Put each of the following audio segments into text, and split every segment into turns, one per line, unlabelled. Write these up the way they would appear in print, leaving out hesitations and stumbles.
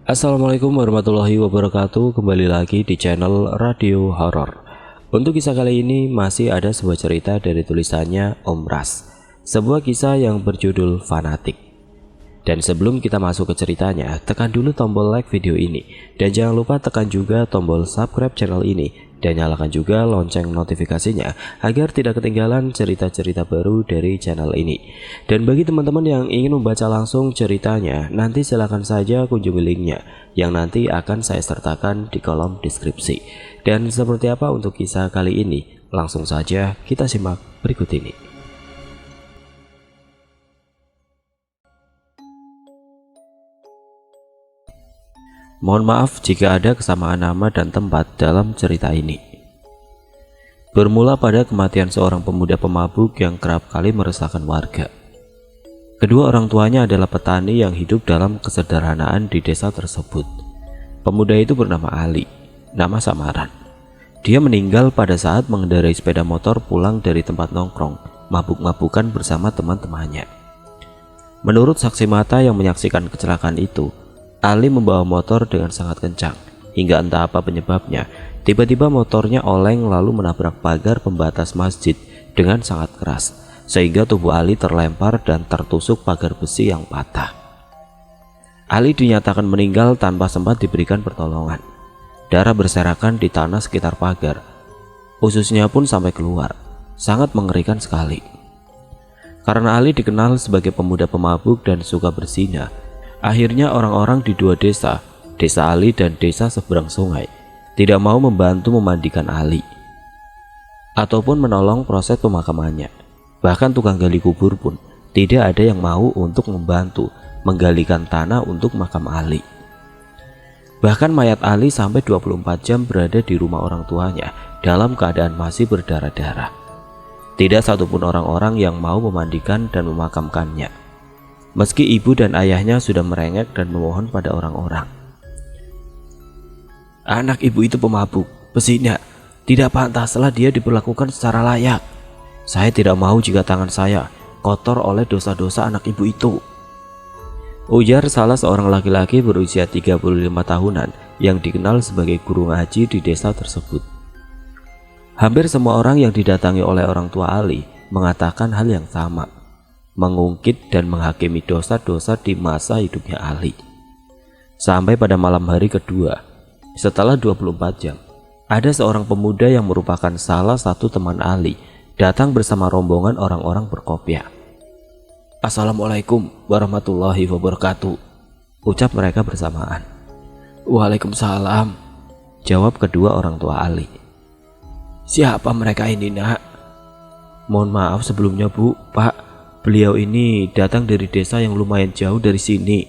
Assalamualaikum warahmatullahi wabarakatuh. Kembali lagi di channel Radio Horor. Untuk kisah kali ini masih ada sebuah cerita dari tulisannya Om Ras, sebuah kisah yang berjudul Fanatik. Dan sebelum kita masuk ke ceritanya, tekan dulu tombol like video ini, dan jangan lupa tekan juga tombol subscribe channel ini, dan nyalakan juga lonceng notifikasinya agar tidak ketinggalan cerita-cerita baru dari channel ini. Dan bagi teman-teman yang ingin membaca langsung ceritanya, nanti silahkan saja kunjungi linknya yang nanti akan saya sertakan di kolom deskripsi. Dan seperti apa untuk kisah kali ini? Langsung saja kita simak berikut ini. Mohon maaf jika ada kesamaan nama dan tempat dalam cerita ini. Bermula pada kematian seorang pemuda pemabuk yang kerap kali meresahkan warga. Kedua orang tuanya adalah petani yang hidup dalam kesederhanaan di desa tersebut. Pemuda itu bernama Ali, nama samaran. Dia meninggal pada saat mengendarai sepeda motor pulang dari tempat nongkrong, mabuk-mabukan bersama teman-temannya. Menurut saksi mata yang menyaksikan kecelakaan itu, Ali membawa motor dengan sangat kencang, hingga entah apa penyebabnya, tiba-tiba motornya oleng lalu menabrak pagar pembatas masjid dengan sangat keras, sehingga tubuh Ali terlempar dan tertusuk pagar besi yang patah. Ali dinyatakan meninggal tanpa sempat diberikan pertolongan. Darah berserakan di tanah sekitar pagar, ususnya pun sampai keluar, sangat mengerikan sekali. Karena Ali dikenal sebagai pemuda pemabuk dan suka berzina, akhirnya orang-orang di dua desa, desa Ali dan desa seberang sungai, tidak mau membantu memandikan Ali ataupun menolong proses pemakamannya. Bahkan tukang gali kubur pun tidak ada yang mau untuk membantu menggalikan tanah untuk makam Ali. Bahkan mayat Ali sampai 24 jam berada di rumah orang tuanya dalam keadaan masih berdarah-darah. Tidak satupun orang-orang yang mau memandikan dan memakamkannya, meski ibu dan ayahnya sudah merengek dan memohon pada orang-orang. Anak ibu itu pemabuk, pezina, tidak pantaslah dia diperlakukan secara layak. Saya tidak mau jika tangan saya kotor oleh dosa-dosa anak ibu itu, ujar salah seorang laki-laki berusia 35 tahunan yang dikenal sebagai guru ngaji di desa tersebut. Hampir semua orang yang didatangi oleh orang tua Ali mengatakan hal yang sama, mengungkit dan menghakimi dosa-dosa di masa hidupnya Ali. Sampai pada malam hari kedua, setelah 24 jam, ada seorang pemuda yang merupakan salah satu teman Ali datang bersama rombongan orang-orang berkopiah. Assalamualaikum warahmatullahi wabarakatuh, ucap mereka bersamaan. Waalaikumsalam, jawab kedua orang tua Ali. Siapa mereka ini, nak? Mohon maaf sebelumnya, Bu, Pak. Beliau ini datang dari desa yang lumayan jauh dari sini.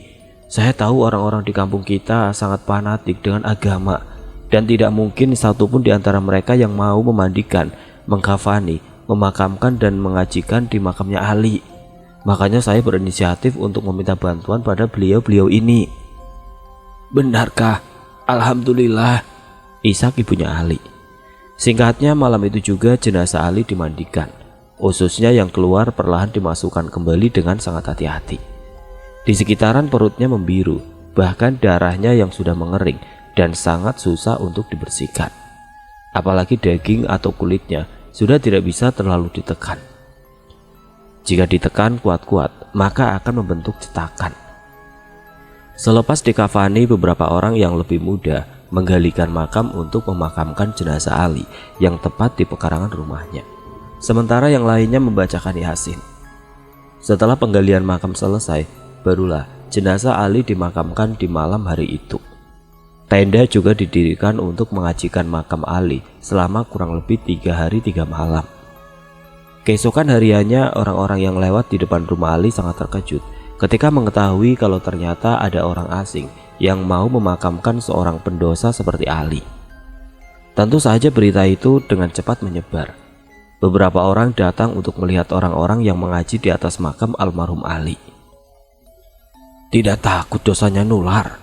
Saya tahu orang-orang di kampung kita sangat fanatik dengan agama, dan tidak mungkin satupun di antara mereka yang mau memandikan, mengkafani, memakamkan dan mengajikan di makamnya Ali. Makanya saya berinisiatif untuk meminta bantuan pada beliau-beliau ini. Benarkah? Alhamdulillah, isak ibunya Ali. Singkatnya, malam itu juga jenazah Ali dimandikan. Ususnya yang keluar perlahan dimasukkan kembali dengan sangat hati-hati. Di sekitaran perutnya membiru, bahkan darahnya yang sudah mengering dan sangat susah untuk dibersihkan. Apalagi daging atau kulitnya sudah tidak bisa terlalu ditekan. Jika ditekan kuat-kuat, maka akan membentuk cetakan. Selepas dikafani, beberapa orang yang lebih muda menggalikan makam untuk memakamkan jenazah Ali yang tepat di pekarangan rumahnya. Sementara yang lainnya membacakan Yasin. Setelah penggalian makam selesai, barulah jenazah Ali dimakamkan di malam hari itu. Tenda juga didirikan untuk mengajikan makam Ali selama kurang lebih 3 hari 3 malam. Keesokan hariannya, orang-orang yang lewat di depan rumah Ali sangat terkejut ketika mengetahui kalau ternyata ada orang asing yang mau memakamkan seorang pendosa seperti Ali. Tentu saja berita itu dengan cepat menyebar. Beberapa orang datang untuk melihat orang-orang yang mengaji di atas makam almarhum Ali. Tidak takut dosanya nular,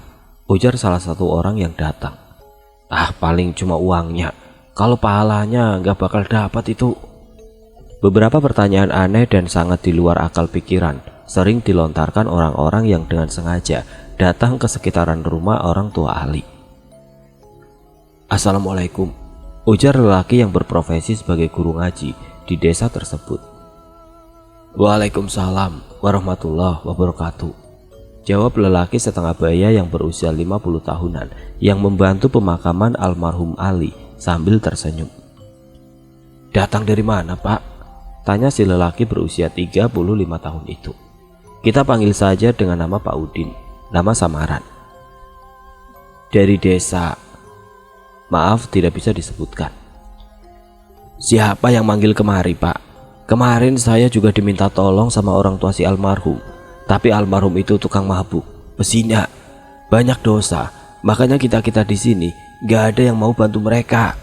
ujar salah satu orang yang datang. Ah, paling cuma uangnya, kalau pahalanya nggak bakal dapat itu. Beberapa pertanyaan aneh dan sangat di luar akal pikiran sering dilontarkan orang-orang yang dengan sengaja datang ke sekitaran rumah orang tua Ali. "Assalamualaikum," ujar lelaki yang berprofesi sebagai guru ngaji di desa tersebut. "Waalaikumsalam warahmatullahi wabarakatuh," jawab lelaki setengah baya yang berusia 50 tahunan yang membantu pemakaman almarhum Ali sambil tersenyum. "Datang dari mana, Pak?" tanya si lelaki berusia 35 tahun itu. "Kita panggil saja dengan nama Pak Udin, nama samaran." "Dari desa. Maaf, tidak bisa disebutkan." "Siapa yang manggil kemari, Pak? Kemarin saya juga diminta tolong sama orang tua si almarhum. Tapi almarhum itu tukang mabuk, pesina, banyak dosa. Makanya kita-kita di sini gak ada yang mau bantu mereka."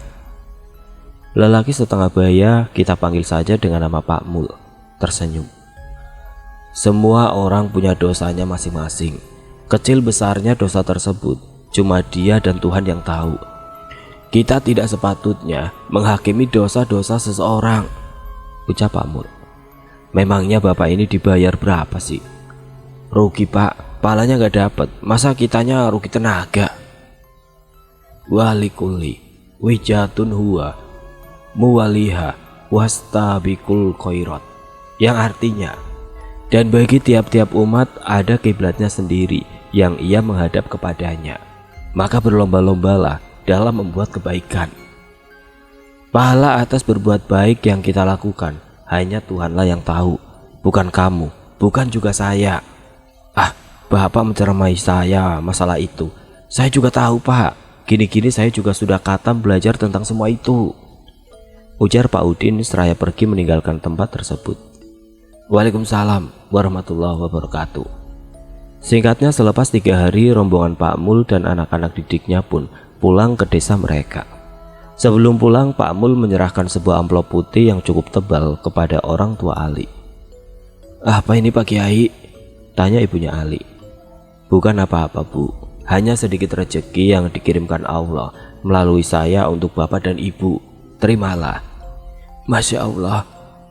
Lelaki setengah baya, kita panggil saja dengan nama Pak Mul, tersenyum. "Semua orang punya dosanya masing-masing. Kecil besarnya dosa tersebut cuma dia dan Tuhan yang tahu. Kita tidak sepatutnya menghakimi dosa-dosa seseorang," ucap Pak Mul. "Memangnya bapak ini dibayar berapa sih?" "Rugi, Pak, palanya gak dapet, masa kitanya rugi tenaga." "Walikuli wijatun huwa muwaliha wastabikul khairat," yang artinya, dan bagi tiap-tiap umat ada kiblatnya sendiri yang ia menghadap kepadanya, maka berlomba-lombalah dalam membuat kebaikan. Pahala atas berbuat baik yang kita lakukan hanya Tuhanlah yang tahu, bukan kamu, bukan juga saya." "Ah, Bapak menceramai saya masalah itu. Saya juga tahu, Pak. Gini-gini saya juga sudah khatam belajar tentang semua itu," ujar Pak Udin seraya pergi meninggalkan tempat tersebut. "Waalaikumsalam warahmatullahi wabarakatuh." Singkatnya, selepas 3 hari, rombongan Pak Mul dan anak-anak didiknya pun pulang ke desa mereka. Sebelum pulang, Pak Mul menyerahkan sebuah amplop putih yang cukup tebal kepada orang tua Ali. "Apa ini, Pak Kiai?" tanya ibunya Ali. "Bukan apa-apa, Bu. Hanya sedikit rezeki yang dikirimkan Allah melalui saya untuk Bapak dan Ibu. Terimalah." "Masya Allah,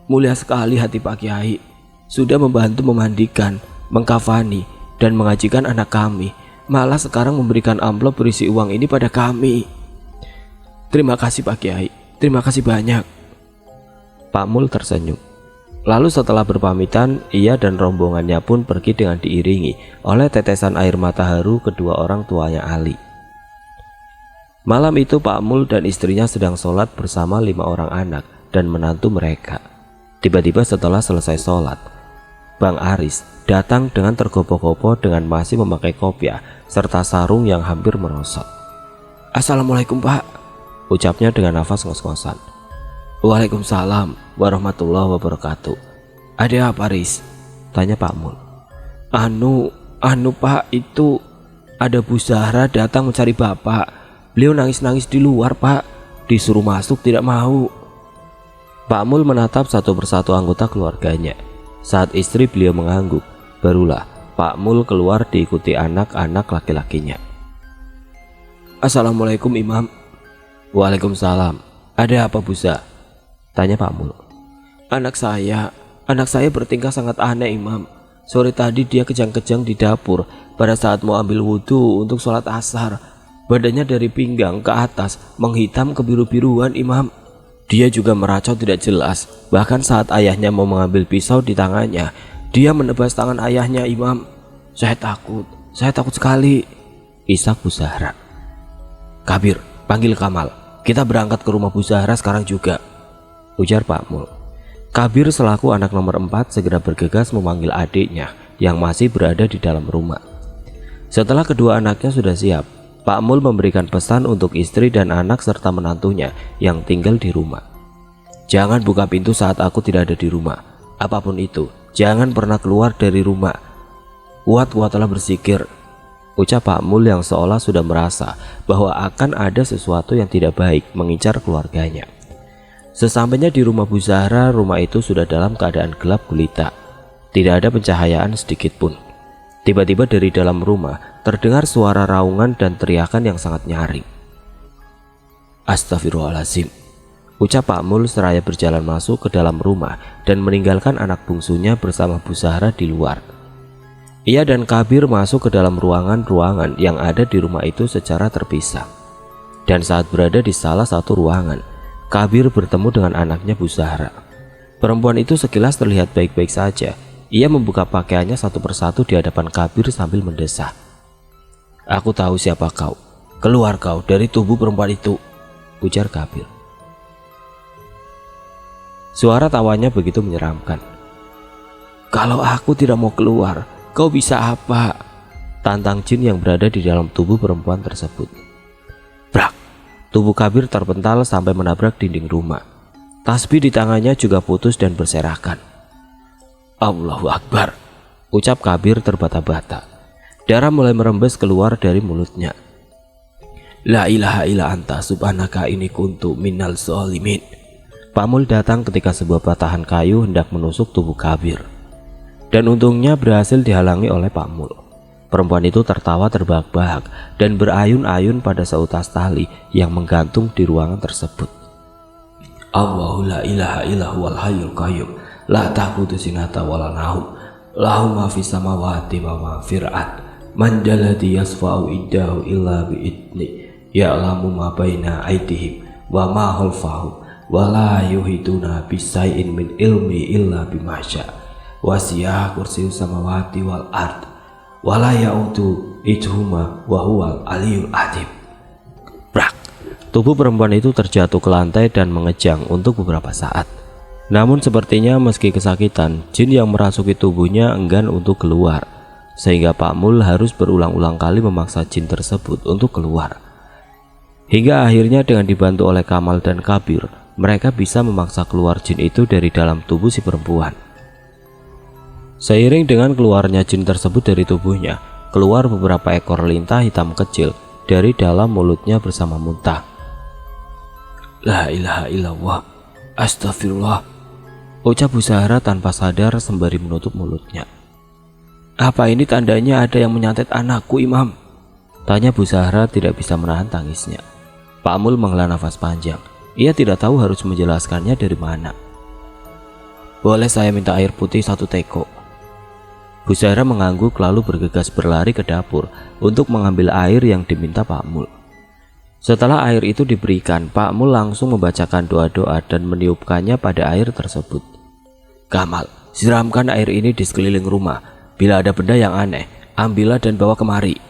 mulia sekali hati Pak Kiai. Sudah membantu memandikan, mengkafani, dan mengajikan anak kami. Malah sekarang memberikan amplop berisi uang ini pada kami. Terima kasih Pak Kiai, terima kasih banyak." Pak Mul tersenyum. Lalu setelah berpamitan, ia dan rombongannya pun pergi dengan diiringi oleh tetesan air mata haru kedua orang tuanya Ali. Malam itu Pak Mul dan istrinya sedang sholat bersama 5 orang anak dan menantu mereka. Tiba-tiba setelah selesai sholat, Bang Aris datang dengan tergopoh-gopoh dengan masih memakai kopiah serta sarung yang hampir merosot. "Assalamualaikum, Pak," ucapnya dengan nafas ngos-ngosan. "Waalaikumsalam warahmatullahi wabarakatuh. Ada apa, Aris?" tanya Pak Mul. Anu Pak, itu ada Bu Zahra datang mencari Bapak. Beliau nangis-nangis di luar, Pak. Disuruh masuk tidak mau." Pak Mul menatap satu persatu anggota keluarganya. Saat istri beliau mengangguk, barulah Pak Mul keluar diikuti anak-anak laki-lakinya. "Assalamualaikum, Imam." "Waalaikumsalam. Ada apa, Buza?" tanya Pak Mul. Anak saya bertingkah sangat aneh, Imam. Sore tadi dia kejang-kejang di dapur pada saat mau ambil wudhu untuk sholat asar. Badannya dari pinggang ke atas menghitam kebiru-biruan, Imam. Dia juga meracau tidak jelas. Bahkan saat ayahnya mau mengambil pisau di tangannya, dia menebas tangan ayahnya, Imam. Saya takut sekali, isak Bu Zahra. "Kabir, panggil Kamal. Kita berangkat ke rumah Bu Zahra sekarang juga," ujar Pak Mul. Kabir selaku anak nomor 4 segera bergegas memanggil adiknya yang masih berada di dalam rumah. Setelah kedua anaknya sudah siap, Pak Mul memberikan pesan untuk istri dan anak serta menantunya yang tinggal di rumah. "Jangan buka pintu saat aku tidak ada di rumah. Apapun itu, jangan pernah keluar dari rumah. Kuat-kuatlah berzikir," ucap Pak Mul yang seolah sudah merasa bahwa akan ada sesuatu yang tidak baik mengincar keluarganya. Sesampainya di rumah Bu Zahra, rumah itu sudah dalam keadaan gelap gulita. Tidak ada pencahayaan sedikit pun. Tiba-tiba dari dalam rumah terdengar suara raungan dan teriakan yang sangat nyaring. "Astagfirullahaladzim," ucap Pak Mul seraya berjalan masuk ke dalam rumah dan meninggalkan anak bungsunya bersama Bu Zahra di luar. Ia dan Kabir masuk ke dalam ruangan-ruangan yang ada di rumah itu secara terpisah. Dan saat berada di salah satu ruangan, Kabir bertemu dengan anaknya Bu Zahra. Perempuan itu sekilas terlihat baik-baik saja. Ia membuka pakaiannya satu persatu di hadapan Kabir sambil mendesak. "Aku tahu siapa kau. Keluar kau dari tubuh perempuan itu," ujar Kabir. Suara tawanya begitu menyeramkan. "Kalau aku tidak mau keluar, kau bisa apa?" tantang jin yang berada di dalam tubuh perempuan tersebut. Brak! Tubuh Kabir terpental sampai menabrak dinding rumah. Tasbih di tangannya juga putus dan berserakan. "Allahu Akbar," ucap Kabir terbata-bata. Darah mulai merembes keluar dari mulutnya. "La ilaha illa anta subhanaka inni kuntu minal zalimin." Pak Mul datang ketika sebuah batahan kayu hendak menusuk tubuh Kabir. Dan untungnya berhasil dihalangi oleh Pak Mul. Perempuan itu tertawa terbahak-bahak dan berayun-ayun pada seutas tali yang menggantung di ruangan tersebut. "Allahu la ilaha illa huwal hayyul qayyum la ta'khudhuhu sinatun wa la nawm lahu ma fis samawati wa ma fil ardh man dalladzi yashfa'u indahu illa bi idzni ya'lamu ma baina aydihim wa ma khalfahum wa la yuhituna bi syai'in min ilmi illa bima syaa wasi'a kursiyyus samawati wal ardh wa la ya'udu hifdzuhuma wa huwal aliyyul azim." Brak! Tubuh perempuan itu terjatuh ke lantai dan mengejang untuk beberapa saat. Namun sepertinya meski kesakitan, jin yang merasuki tubuhnya enggan untuk keluar, sehingga Pak Mul harus berulang-ulang kali memaksa jin tersebut untuk keluar. Hingga akhirnya dengan dibantu oleh Kamal dan Kabir, mereka bisa memaksa keluar jin itu dari dalam tubuh si perempuan. Seiring dengan keluarnya jin tersebut dari tubuhnya, keluar beberapa ekor lintah hitam kecil dari dalam mulutnya bersama muntah. "La ilaha illallah, astagfirullah," ucap Bu Zahra tanpa sadar sembari menutup mulutnya. "Apa ini tandanya ada yang menyantet anakku, Imam?" tanya Bu Zahra tidak bisa menahan tangisnya. Pak Mul menghela nafas panjang. Ia tidak tahu harus menjelaskannya dari mana. "Boleh saya minta air putih 1 teko?" Bu Zahra mengangguk lalu bergegas berlari ke dapur untuk mengambil air yang diminta Pak Mul. Setelah air itu diberikan, Pak Mul langsung membacakan doa-doa dan meniupkannya pada air tersebut. "Kamal, siramkan air ini di sekeliling rumah. Bila ada benda yang aneh, ambillah dan bawa kemari,"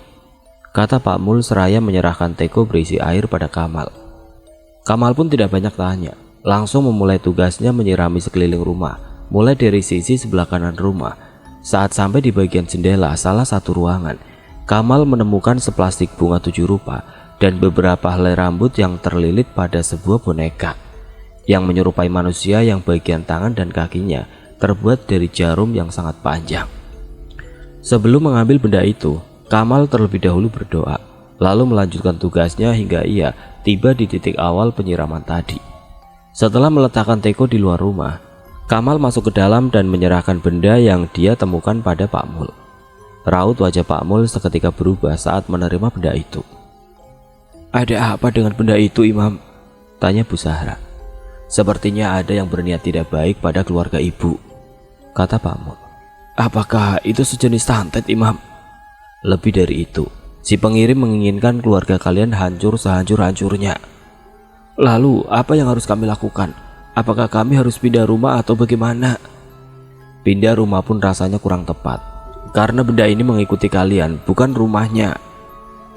kata Pak Mul seraya menyerahkan teko berisi air pada Kamal. Kamal pun tidak banyak tanya, langsung memulai tugasnya menyirami sekeliling rumah, mulai dari sisi sebelah kanan rumah. Saat sampai di bagian jendela salah satu ruangan, Kamal menemukan seplastik bunga 7 rupa dan beberapa helai rambut yang terlilit pada sebuah boneka yang menyerupai manusia yang bagian tangan dan kakinya terbuat dari jarum yang sangat panjang. Sebelum mengambil benda itu, Kamal terlebih dahulu berdoa, lalu melanjutkan tugasnya hingga ia tiba di titik awal penyiraman tadi. Setelah meletakkan teko di luar rumah, Kamal masuk ke dalam dan menyerahkan benda yang dia temukan pada Pak Mul. Raut wajah Pak Mul seketika berubah saat menerima benda itu. "Ada apa dengan benda itu, Imam?" tanya Bu Zahra. "Sepertinya ada yang berniat tidak baik pada keluarga ibu," kata Pak Mul. "Apakah itu sejenis santet, Imam?" "Lebih dari itu, si pengirim menginginkan keluarga kalian hancur sehancur-hancurnya." "Lalu apa yang harus kami lakukan? Apakah kami harus pindah rumah atau bagaimana?" "Pindah rumah pun rasanya kurang tepat, karena benda ini mengikuti kalian, bukan rumahnya."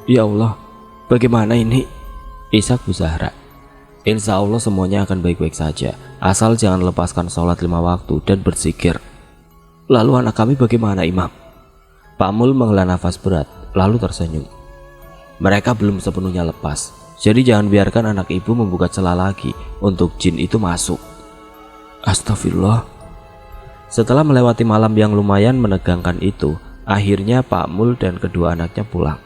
"Ya Allah, bagaimana ini?" isak Bu Zahra. "Insya Allah semuanya akan baik-baik saja, asal jangan lepaskan sholat 5 waktu dan berzikir." "Lalu anak kami bagaimana, Imam?" Pak Mul menghela nafas berat, lalu tersenyum. "Mereka belum sepenuhnya lepas, jadi jangan biarkan anak ibu membuka celah lagi untuk jin itu masuk." "Astagfirullah." Setelah melewati malam yang lumayan menegangkan itu, akhirnya Pak Mul dan kedua anaknya pulang.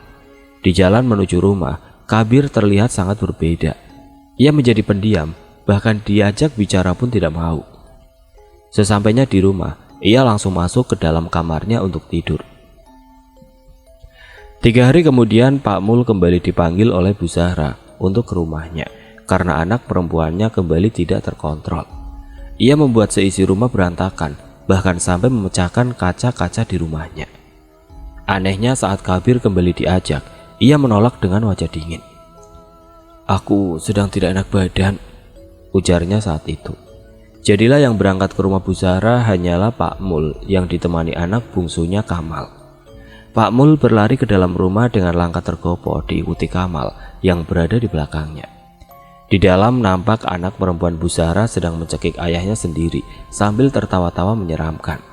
Di jalan menuju rumah, Kabir terlihat sangat berbeda. Ia menjadi pendiam, bahkan diajak bicara pun tidak mau. Sesampainya di rumah, ia langsung masuk ke dalam kamarnya untuk tidur. 3 hari kemudian Pak Mul kembali dipanggil oleh Bu Zahra untuk ke rumahnya karena anak perempuannya kembali tidak terkontrol. Ia membuat seisi rumah berantakan, bahkan sampai memecahkan kaca-kaca di rumahnya. Anehnya saat Kabir kembali diajak, ia menolak dengan wajah dingin. "Aku sedang tidak enak badan," ujarnya saat itu. Jadilah yang berangkat ke rumah Bu Zahra hanyalah Pak Mul yang ditemani anak bungsunya Kamal. Pak Mul berlari ke dalam rumah dengan langkah tergopoh diikuti Kamal yang berada di belakangnya. Di dalam nampak anak perempuan Bu Zahra sedang mencekik ayahnya sendiri sambil tertawa-tawa menyeramkan.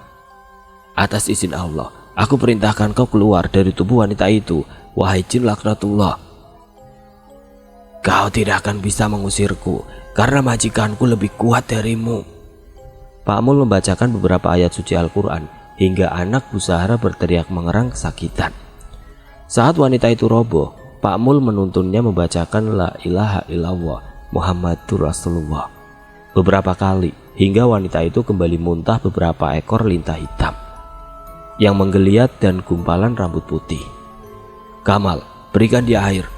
"Atas izin Allah, aku perintahkan kau keluar dari tubuh wanita itu, wahai jin laknatullah. Kau tidak akan bisa mengusirku karena majikanku lebih kuat darimu." Pak Mul membacakan beberapa ayat suci Al-Quran hingga anak Bu Zahra berteriak mengerang kesakitan. Saat wanita itu roboh, Pak Mul menuntunnya membacakan La ilaha illallah Muhammadur Rasulullah beberapa kali hingga wanita itu kembali muntah beberapa ekor lintah hitam yang menggeliat dan gumpalan rambut putih. "Kamal, berikan dia air."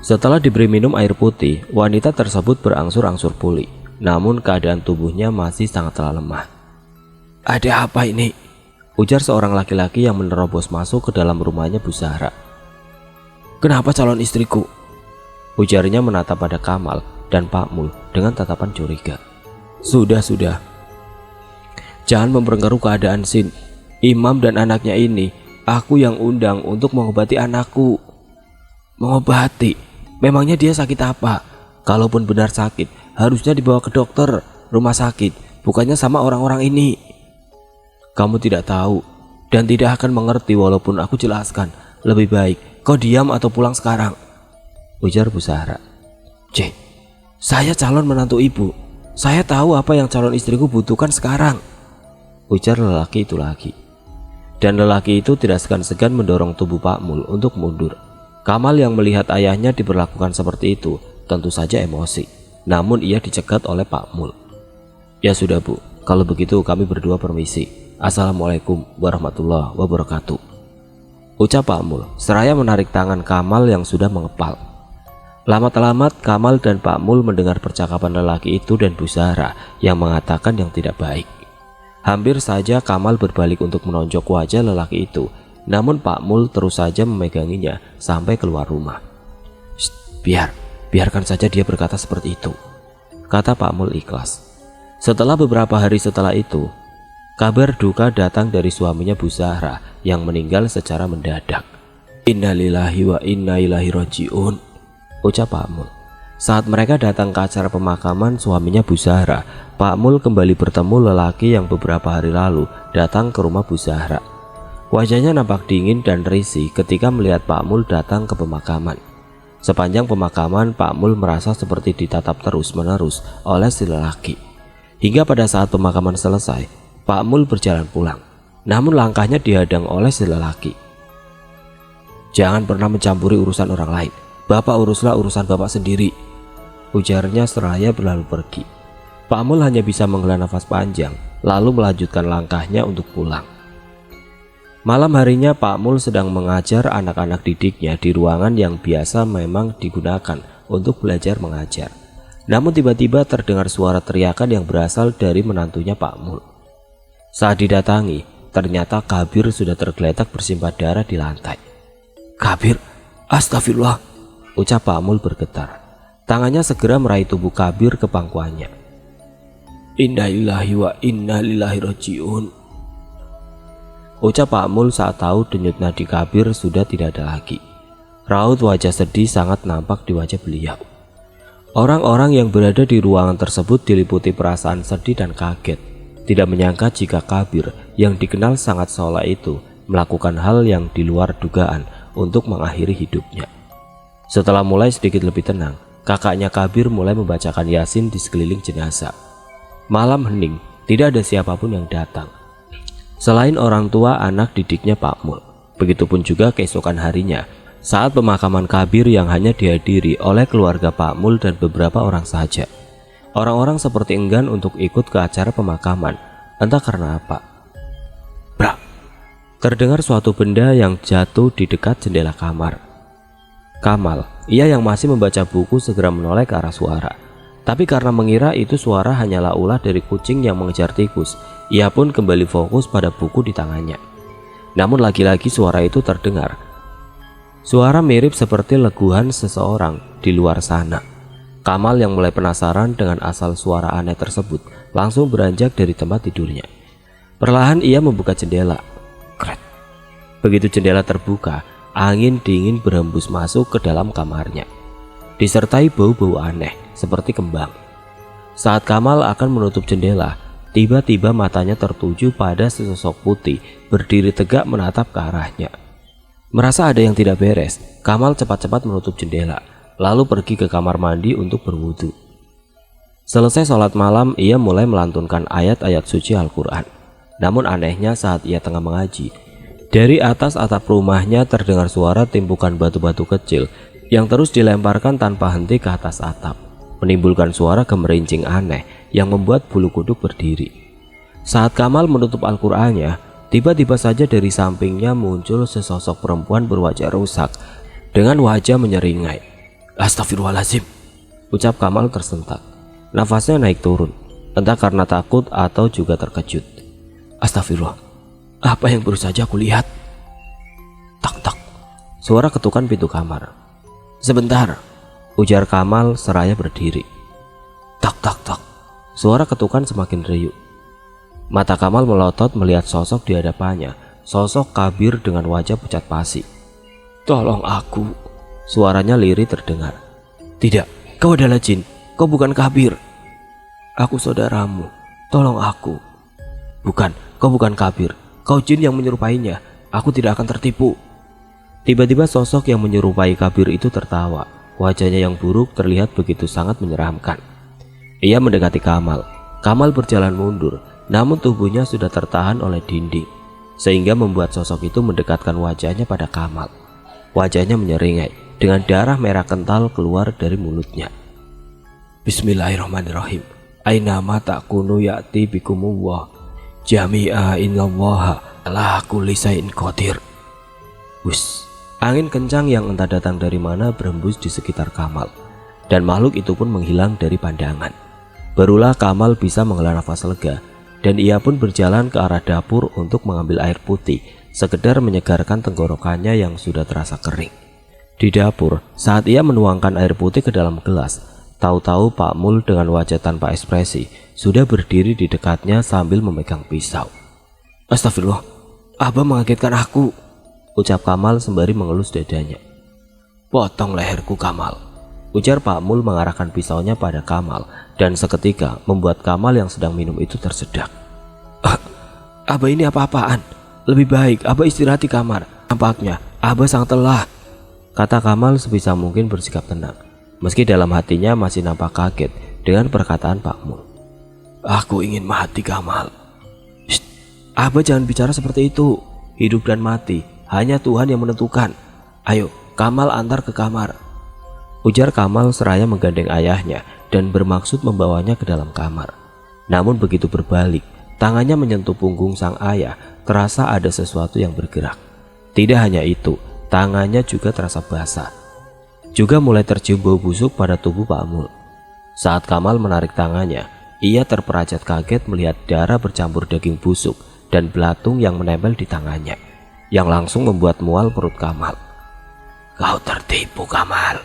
Setelah diberi minum air putih, wanita tersebut berangsur-angsur pulih, namun keadaan tubuhnya masih sangatlah lemah. "Ada apa ini?" ujar seorang laki-laki yang menerobos masuk ke dalam rumahnya Bu Zahra. "Kenapa calon istriku?" ujarnya menatap pada Kamal dan Pak Mul dengan tatapan curiga. Sudah. Jangan memperkeruh keadaan, Sin. Imam dan anaknya ini aku yang undang untuk mengobati anakku." "Mengobati? Memangnya dia sakit apa? Kalaupun benar sakit, harusnya dibawa ke dokter, rumah sakit, bukannya sama orang-orang ini." "Kamu tidak tahu dan tidak akan mengerti walaupun aku jelaskan. Lebih baik kau diam atau pulang sekarang," ujar Bu Zahra. Saya calon menantu ibu. Saya tahu apa yang calon istriku butuhkan sekarang," ujar lelaki itu lagi. Dan lelaki itu tidak segan-segan mendorong tubuh Pak Mul untuk mundur. Kamal yang melihat ayahnya diperlakukan seperti itu tentu saja emosi. Namun ia dicegat oleh Pak Mul. "Ya sudah Bu, kalau begitu kami berdua permisi. Assalamualaikum warahmatullahi wabarakatuh," ucap Pak Mul seraya menarik tangan Kamal yang sudah mengepal. Lama-lamat Kamal dan Pak Mul mendengar percakapan lelaki itu dan Bu Zahra yang mengatakan yang tidak baik. Hampir saja Kamal berbalik untuk menonjok wajah lelaki itu, namun Pak Mul terus saja memeganginya sampai keluar rumah. Biarkan saja dia berkata seperti itu," kata Pak Mul ikhlas. Setelah beberapa hari setelah itu, kabar duka datang dari suaminya Bu Zahra yang meninggal secara mendadak. "Innalillahi wa inna ilaihi rajiun," ucap Pak Mul. Saat mereka datang ke acara pemakaman suaminya Bu Zahra, Pak Mul kembali bertemu lelaki yang beberapa hari lalu datang ke rumah Bu Zahra. Wajahnya nampak dingin dan risih ketika melihat Pak Mul datang ke pemakaman. Sepanjang pemakaman, Pak Mul merasa seperti ditatap terus-menerus oleh si lelaki. Hingga pada saat pemakaman selesai, Pak Mul berjalan pulang. Namun langkahnya dihadang oleh si lelaki. "Jangan pernah mencampuri urusan orang lain. Bapak uruslah urusan Bapak sendiri," ujarnya seraya berlalu pergi. Pak Mul hanya bisa menghela nafas panjang, lalu melanjutkan langkahnya untuk pulang. Malam harinya Pak Mul sedang mengajar anak-anak didiknya di ruangan yang biasa memang digunakan untuk belajar mengajar. Namun tiba-tiba terdengar suara teriakan yang berasal dari menantunya Pak Mul. Saat didatangi, ternyata Kabir sudah tergeletak bersimbah darah di lantai. "Kabir, astagfirullah," ucap Pak Mul bergetar. Tangannya segera meraih tubuh Kabir ke pangkuannya. "Innalillahi wa inna ilaihi rajiun," ucap Pak Mul saat tahu denyut nadi Kabir sudah tidak ada lagi. Raut wajah sedih sangat nampak di wajah beliau. Orang-orang yang berada di ruangan tersebut diliputi perasaan sedih dan kaget. Tidak menyangka jika Kabir yang dikenal sangat soleh itu melakukan hal yang di luar dugaan untuk mengakhiri hidupnya. Setelah mulai sedikit lebih tenang, kakaknya Kabir mulai membacakan Yasin di sekeliling jenazah. Malam hening, tidak ada siapapun yang datang selain orang tua anak didiknya Pak Mul. Begitupun juga keesokan harinya, saat pemakaman Kabir yang hanya dihadiri oleh keluarga Pak Mul dan beberapa orang saja. Orang-orang seperti enggan untuk ikut ke acara pemakaman, entah karena apa. Brak! Terdengar suatu benda yang jatuh di dekat jendela kamar. Kamal, ia yang masih membaca buku, segera menoleh ke arah suara. Tapi karena mengira itu suara hanyalah ulah dari kucing yang mengejar tikus, ia pun kembali fokus pada buku di tangannya. Namun lagi-lagi suara itu terdengar. Suara mirip seperti leguhan seseorang di luar sana. Kamal yang mulai penasaran dengan asal suara aneh tersebut langsung beranjak dari tempat tidurnya. Perlahan ia membuka jendela. Kret. Begitu jendela terbuka, angin dingin berhembus masuk ke dalam kamarnya, disertai bau-bau aneh seperti kembang. Saat Kamal akan menutup jendela, tiba-tiba matanya tertuju pada sesosok putih berdiri tegak menatap ke arahnya. Merasa ada yang tidak beres, Kamal cepat-cepat menutup jendela, lalu pergi ke kamar mandi untuk berwudu. Selesai sholat malam, ia mulai melantunkan ayat-ayat suci Al-Quran. Namun anehnya saat ia tengah mengaji, dari atas atap rumahnya terdengar suara timbukan batu-batu kecil yang terus dilemparkan tanpa henti ke atas atap, menimbulkan suara gemerincing aneh yang membuat bulu kuduk berdiri. Saat Kamal menutup Al-Qurannya, tiba-tiba saja dari sampingnya muncul sesosok perempuan berwajah rusak dengan wajah menyeringai. Astagfirullahaladzim, ucap Kamal tersentak. Nafasnya naik turun, entah karena takut atau juga terkejut. Astagfirullah, apa yang baru saja aku lihat? Tak-tak, suara ketukan pintu kamar. Sebentar, ujar Kamal seraya berdiri. Tak-tak-tak, suara ketukan semakin riuh. Mata Kamal melotot melihat sosok di hadapannya, sosok kabir dengan wajah pucat pasi. Tolong aku, suaranya lirih terdengar. Tidak, kau adalah jin, kau bukan kabir. Aku saudaramu, tolong aku. Bukan, kau bukan kabir, kau jin yang menyerupainya, aku tidak akan tertipu. Tiba-tiba sosok yang menyerupai kabir itu tertawa, wajahnya yang buruk terlihat begitu sangat menyeramkan. Ia mendekati Kamal. Kamal berjalan mundur, namun tubuhnya sudah tertahan oleh dinding, sehingga membuat sosok itu mendekatkan wajahnya pada Kamal. Wajahnya menyeringai dengan darah merah kental keluar dari mulutnya. Bismillahirrahmanirrahim. Ainama takunu ya'ti bikumullah jami'a innallaha ala kulli syai'in qadir. Wus, angin kencang yang entah datang dari mana berembus di sekitar Kamal, dan makhluk itu pun menghilang dari pandangan. Barulah Kamal bisa menghela nafas lega, dan ia pun berjalan ke arah dapur untuk mengambil air putih, sekedar menyegarkan tenggorokannya yang sudah terasa kering. Di dapur, saat ia menuangkan air putih ke dalam gelas, tahu-tahu Pak Mul dengan wajah tanpa ekspresi sudah berdiri di dekatnya sambil memegang pisau. Astagfirullah, Abah mengagetkan aku, ucap Kamal sembari mengelus dadanya. Potong leherku Kamal, ujar Pak Mul mengarahkan pisaunya pada Kamal, dan seketika membuat Kamal yang sedang minum itu tersedak. Abah ini apa-apaan? Lebih baik Abah istirahat di kamar. Nampaknya Abah sangat lelah, kata Kamal sebisa mungkin bersikap tenang, meski dalam hatinya masih nampak kaget dengan perkataan Pak Mul. Aku ingin mati Kamal. Shh, Abah jangan bicara seperti itu. Hidup dan mati hanya Tuhan yang menentukan. Ayo Kamal antar ke kamar, ujar Kamal seraya menggandeng ayahnya dan bermaksud membawanya ke dalam kamar. Namun begitu berbalik, tangannya menyentuh punggung sang ayah, terasa ada sesuatu yang bergerak. Tidak hanya itu, tangannya juga terasa basah. Juga mulai tercium bau busuk pada tubuh Pak Mul. Saat Kamal menarik tangannya, ia terperajat kaget melihat darah bercampur daging busuk dan belatung yang menempel di tangannya, yang langsung membuat mual perut Kamal. Kau tertipu Kamal,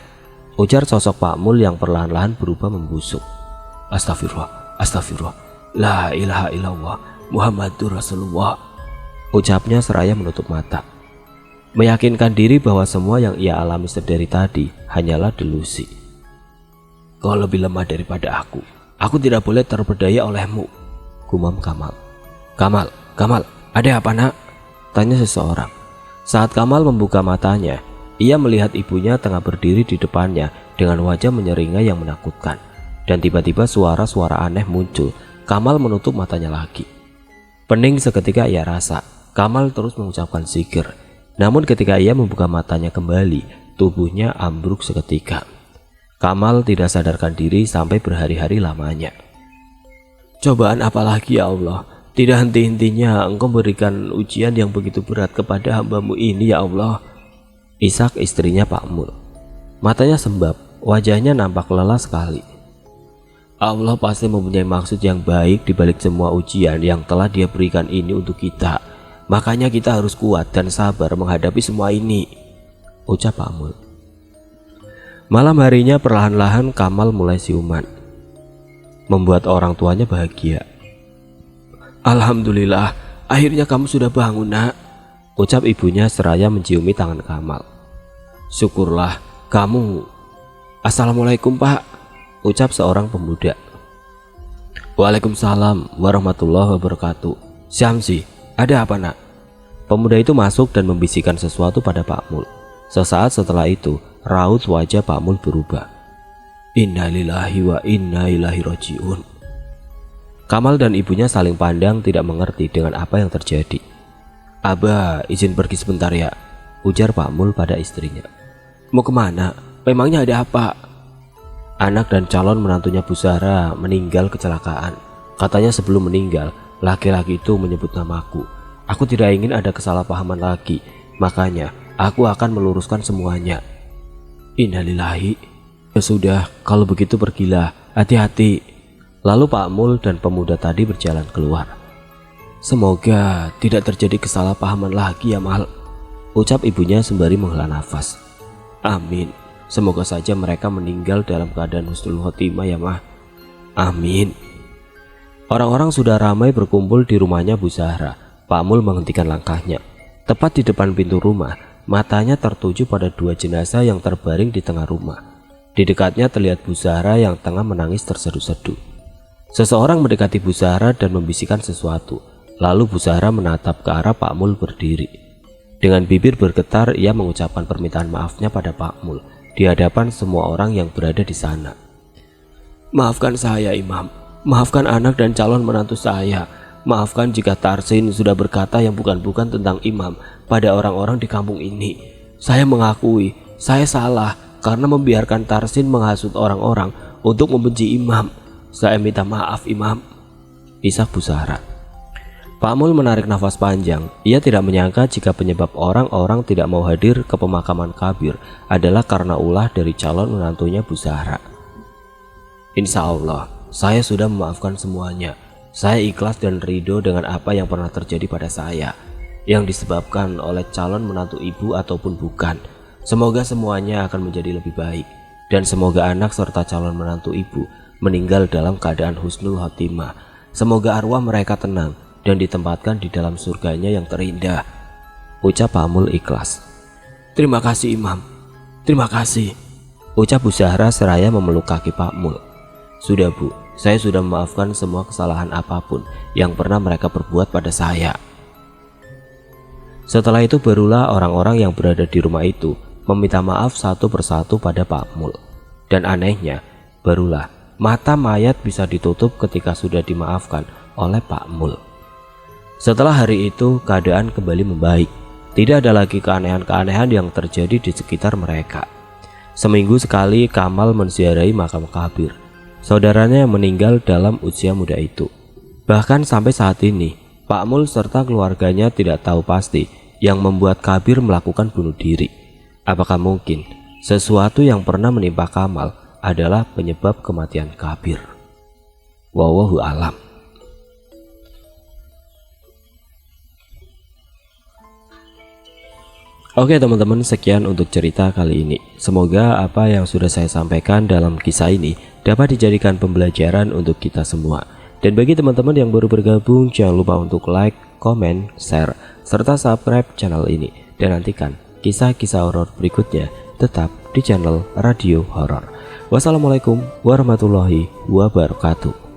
ujar sosok Pak Mul yang perlahan-lahan berubah membusuk. Astagfirullah, astagfirullah, la ilaha illallah, Muhammadur Rasulullah, ucapnya seraya menutup mata, meyakinkan diri bahwa semua yang ia alami sedari tadi hanyalah delusi. Kau lebih lemah daripada aku tidak boleh terpedaya olehmu, gumam Kamal. Kamal, ada apa nak? Tanya seseorang. Saat Kamal membuka matanya, ia melihat ibunya tengah berdiri di depannya dengan wajah menyeringai yang menakutkan. Dan tiba-tiba suara-suara aneh muncul. Kamal menutup matanya lagi. Pening seketika ia rasa. Kamal terus mengucapkan zikir. Namun ketika ia membuka matanya kembali, tubuhnya ambruk seketika. Kamal tidak sadarkan diri sampai berhari-hari lamanya. Cobaan apa lagi ya Allah? Tidak henti-hentinya Engkau berikan ujian yang begitu berat kepada hamba-Mu ini ya Allah. Ishak istrinya Pak Mul. Matanya sembab, wajahnya nampak lelah sekali. Allah pasti mempunyai maksud yang baik di balik semua ujian yang telah Dia berikan ini untuk kita. Makanya kita harus kuat dan sabar menghadapi semua ini, ucap Pak Mul. Malam harinya perlahan-lahan Kamal mulai siuman, membuat orang tuanya bahagia. Alhamdulillah, akhirnya kamu sudah bangun, nak, ucap ibunya seraya menciumi tangan Kamal. Syukurlah kamu. Assalamualaikum, Pak, ucap seorang pemuda. Waalaikumsalam warahmatullahi wabarakatuh. Syamsi, ada apa, nak? Pemuda itu masuk dan membisikkan sesuatu pada Pak Mul. Sesaat setelah itu, raut wajah Pak Mul berubah. Innalillahi wa inna ilaihi rajiun. Kamal dan ibunya saling pandang tidak mengerti dengan apa yang terjadi. Abah, izin pergi sebentar ya, ujar Pak Mul pada istrinya. Mau kemana? Memangnya ada apa? Anak dan calon menantunya Bu Zahra meninggal kecelakaan. Katanya sebelum meninggal, laki-laki itu menyebut namaku. Aku tidak ingin ada kesalahpahaman lagi, makanya aku akan meluruskan semuanya. Innalillahi. Ya sudah, kalau begitu pergilah, hati-hati. Lalu Pak Mul dan pemuda tadi berjalan keluar. Semoga tidak terjadi kesalahpahaman lagi ya, Mal, ucap ibunya sembari menghela nafas. Amin. Semoga saja mereka meninggal dalam keadaan husnul khotimah ya, Mah. Amin. Orang-orang sudah ramai berkumpul di rumahnya Bu Zahra. Pak Mul menghentikan langkahnya. Tepat di depan pintu rumah, matanya tertuju pada dua jenazah yang terbaring di tengah rumah. Di dekatnya terlihat Bu Zahra yang tengah menangis terseduh-seduh. Seseorang mendekati Bu Zahra dan membisikkan sesuatu. Lalu Bu Zahra menatap ke arah Pak Mul berdiri. Dengan bibir bergetar, ia mengucapkan permintaan maafnya pada Pak Mul di hadapan semua orang yang berada di sana. Maafkan saya, Imam. Maafkan anak dan calon menantu saya. Maafkan jika Tarsin sudah berkata yang bukan-bukan tentang Imam pada orang-orang di kampung ini. Saya mengakui, saya salah karena membiarkan Tarsin menghasut orang-orang untuk membenci Imam. Saya minta maaf, Imam, isak Bu Zahra. Pak Mul menarik nafas panjang. Ia tidak menyangka jika penyebab orang-orang tidak mau hadir ke pemakaman Kabir adalah karena ulah dari calon menantunya Bu Zahra. Insya Allah, saya sudah memaafkan semuanya. Saya ikhlas dan ridho dengan apa yang pernah terjadi pada saya, yang disebabkan oleh calon menantu ibu ataupun bukan. Semoga semuanya akan menjadi lebih baik, dan semoga anak serta calon menantu ibu meninggal dalam keadaan husnul khotimah. Semoga arwah mereka tenang dan ditempatkan di dalam surganya yang terindah, ucap Pak Mul ikhlas. Terima kasih, Imam. Terima kasih, ucap Bu Zahra seraya memeluk kaki Pak Mul. Sudah, Bu, saya sudah memaafkan semua kesalahan apapun yang pernah mereka perbuat pada saya. Setelah itu barulah orang-orang yang berada di rumah itu meminta maaf satu persatu pada Pak Mul. Dan anehnya, barulah mata mayat bisa ditutup ketika sudah dimaafkan oleh Pak Mul. Setelah hari itu, keadaan kembali membaik. Tidak ada lagi keanehan-keanehan yang terjadi di sekitar mereka. Seminggu sekali Kamal menziarahi makam Kabir, saudaranya yang meninggal dalam usia muda itu. Bahkan sampai saat ini, Pak Mul serta keluarganya tidak tahu pasti yang membuat Kabir melakukan bunuh diri. Apakah mungkin sesuatu yang pernah menimpa Kamal adalah penyebab kematian Kabir? Wallahu alam. Oke teman-teman, sekian untuk cerita kali ini. Semoga apa yang sudah saya sampaikan dalam kisah ini dapat dijadikan pembelajaran untuk kita semua. Dan bagi teman-teman yang baru bergabung, jangan lupa untuk like, komen, share, serta subscribe channel ini. Dan nantikan kisah-kisah horor berikutnya tetap di channel Radio Horor. Wassalamualaikum warahmatullahi wabarakatuh.